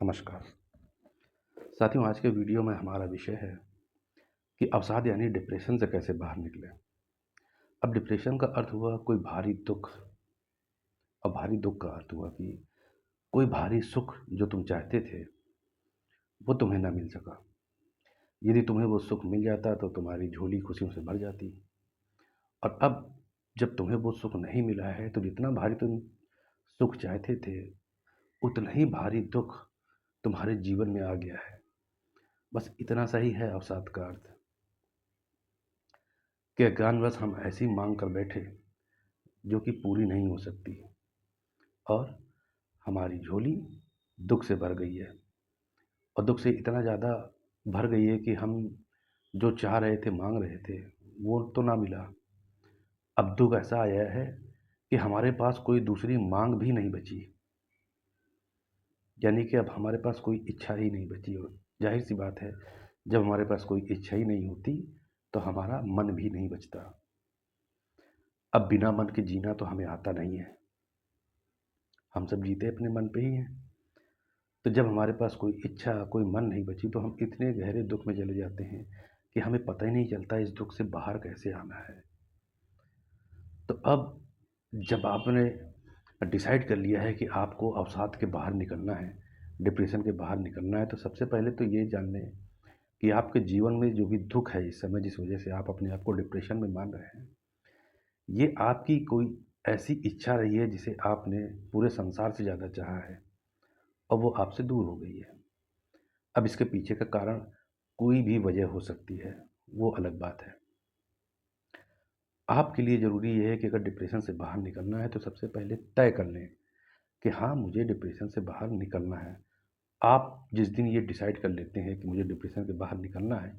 नमस्कार साथियों, आज के वीडियो में हमारा विषय है कि अवसाद यानी डिप्रेशन से कैसे बाहर निकलें। अब डिप्रेशन का अर्थ हुआ कोई भारी दुख, और भारी दुख का अर्थ हुआ कि कोई भारी सुख जो तुम चाहते थे वो तुम्हें ना मिल सका। यदि तुम्हें वो सुख मिल जाता तो तुम्हारी झोली खुशियों से भर जाती, और अब जब तुम्हें वो सुख नहीं मिला है तो जितना भारी तुम सुख चाहते थे उतना ही भारी दुख तुम्हारे जीवन में आ गया है। बस इतना सा ही है अवसाद का अर्थ, कि अज्ञानवश हम ऐसी मांग कर बैठे जो कि पूरी नहीं हो सकती, और हमारी झोली दुख से भर गई है। और दुख से इतना ज़्यादा भर गई है कि हम जो चाह रहे थे, मांग रहे थे, वो तो ना मिला। अब दुख ऐसा आया है कि हमारे पास कोई दूसरी मांग भी नहीं बची, यानी कि अब हमारे पास कोई इच्छा ही नहीं बची। और जाहिर सी बात है, जब हमारे पास कोई इच्छा ही नहीं होती तो हमारा मन भी नहीं बचता। अब बिना मन के जीना तो हमें आता नहीं है, हम सब जीते अपने मन पे ही हैं। तो जब हमारे पास कोई इच्छा, कोई मन नहीं बची, तो हम इतने गहरे दुख में चले जाते हैं कि हमें पता ही नहीं चलता इस दुख से बाहर कैसे आना है। तो अब जब आपने डिसाइड कर लिया है कि आपको अवसाद के बाहर निकलना है, डिप्रेशन के बाहर निकलना है, तो सबसे पहले तो ये जान लें कि आपके जीवन में जो भी दुख है इस समय, जिस वजह से आप अपने आप को डिप्रेशन में मान रहे हैं, ये आपकी कोई ऐसी इच्छा रही है जिसे आपने पूरे संसार से ज़्यादा चाहा है, और वो आपसे दूर हो गई है। अब इसके पीछे का कारण कोई भी वजह हो सकती है, वो अलग बात है। आपके लिए ज़रूरी ये है कि अगर डिप्रेशन से बाहर निकलना है तो सबसे पहले तय कर लें कि हाँ, मुझे डिप्रेशन से बाहर निकलना है। आप जिस दिन ये डिसाइड कर लेते हैं कि मुझे डिप्रेशन से बाहर निकलना है,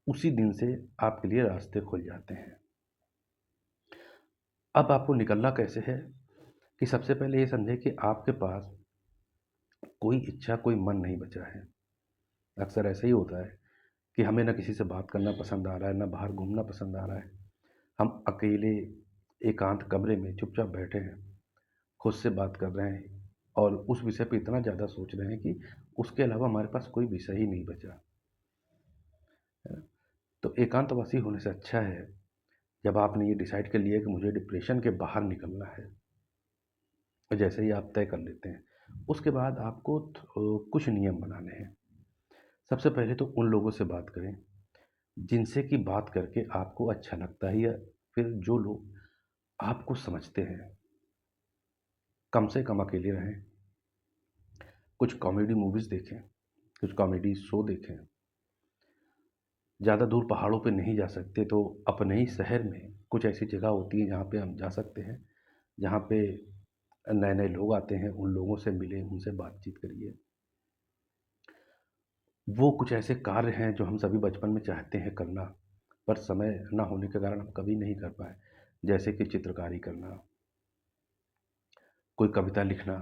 उसी दिन से आपके लिए रास्ते खुल जाते हैं। अब आपको निकलना कैसे है, कि सबसे पहले ये समझें कि आपके पास कोई इच्छा, कोई मन नहीं बचा है। अक्सर ऐसा ही होता है कि हमें ना किसी से बात करना पसंद आ रहा है, ना बाहर घूमना पसंद आ रहा है। हम अकेले एकांत कमरे में चुपचाप बैठे हैं, खुद से बात कर रहे हैं, और उस विषय पे इतना ज़्यादा सोच रहे हैं कि उसके अलावा हमारे पास कोई विषय ही नहीं बचा, है ना? तो एकांतवासी होने से अच्छा है, जब आपने ये डिसाइड कर लिया कि मुझे डिप्रेशन के बाहर निकलना है, और जैसे ही आप तय कर लेते हैं, उसके बाद आपको कुछ नियम बनाने हैं। सबसे पहले तो उन लोगों से बात करें जिनसे कि बात करके आपको अच्छा लगता है, या फिर जो लोग आपको समझते हैं। कम से कम अकेले रहें, कुछ कॉमेडी मूवीज़ देखें, कुछ कॉमेडी शो देखें। ज़्यादा दूर पहाड़ों पे नहीं जा सकते तो अपने ही शहर में कुछ ऐसी जगह होती है जहाँ पे हम जा सकते हैं, जहाँ पे नए-नए लोग आते हैं, उन लोगों से मिलें, उनसे बातचीत करिए। वो कुछ ऐसे कार्य हैं जो हम सभी बचपन में चाहते हैं करना, पर समय ना होने के कारण हम कभी नहीं कर पाए। जैसे कि चित्रकारी करना, कोई कविता लिखना,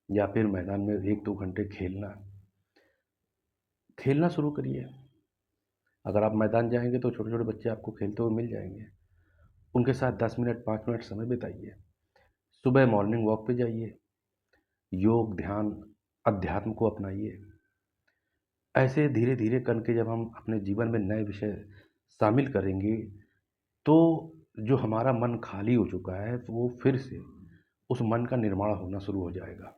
या फिर मैदान में 1-2 घंटे खेलना। खेलना शुरू करिए। अगर आप मैदान जाएँगे तो छोटे-छोटे बच्चे आपको खेलते हुए मिल जाएँगे। उनके साथ 10 मिनट, 5 मिनट समय बिताइए। सुबह मॉर्निंग वॉक पे जाइए। योग, ध्यान, अध्यात्म को अपनाइए। ऐसे धीरे-धीरे करके जब हम अपने जीवन में नए विषय शामिल करेंगे, तो जो हमारा मन खाली हो चुका है, वो फिर से उस मन का निर्माण होना शुरू हो जाएगा।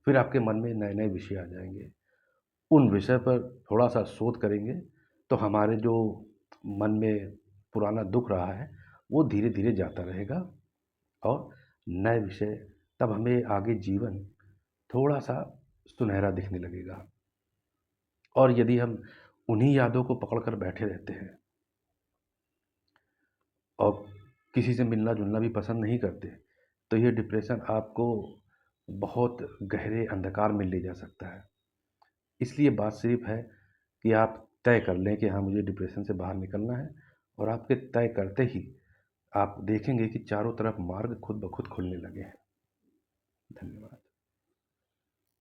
फिर आपके मन में नए-नए विषय आ जाएँगे। उन विषय पर थोड़ा-सा शोध करेंगे, तो हमारे जो मन में पुराना दुःख रहा है, वो धीरे-धीरे जाता रहेगा, और नए विषय, तब हमें आगे जीवन थोड़ा-सा सुनहरा दिखने लगेगा। और यदि हम उन्हीं यादों को पकड़ कर बैठे रहते हैं और किसी से मिलना-जुलना भी पसंद नहीं करते, तो ये डिप्रेशन आपको बहुत गहरे अंधकार में ले जा सकता है। इसलिए बात सिर्फ़ है कि आप तय कर लें कि हाँ, मुझे डिप्रेशन से बाहर निकलना है, और आपके तय करते ही आप देखेंगे कि चारों तरफ मार्ग खुद ब खुद खुलने लगे हैं। धन्यवाद।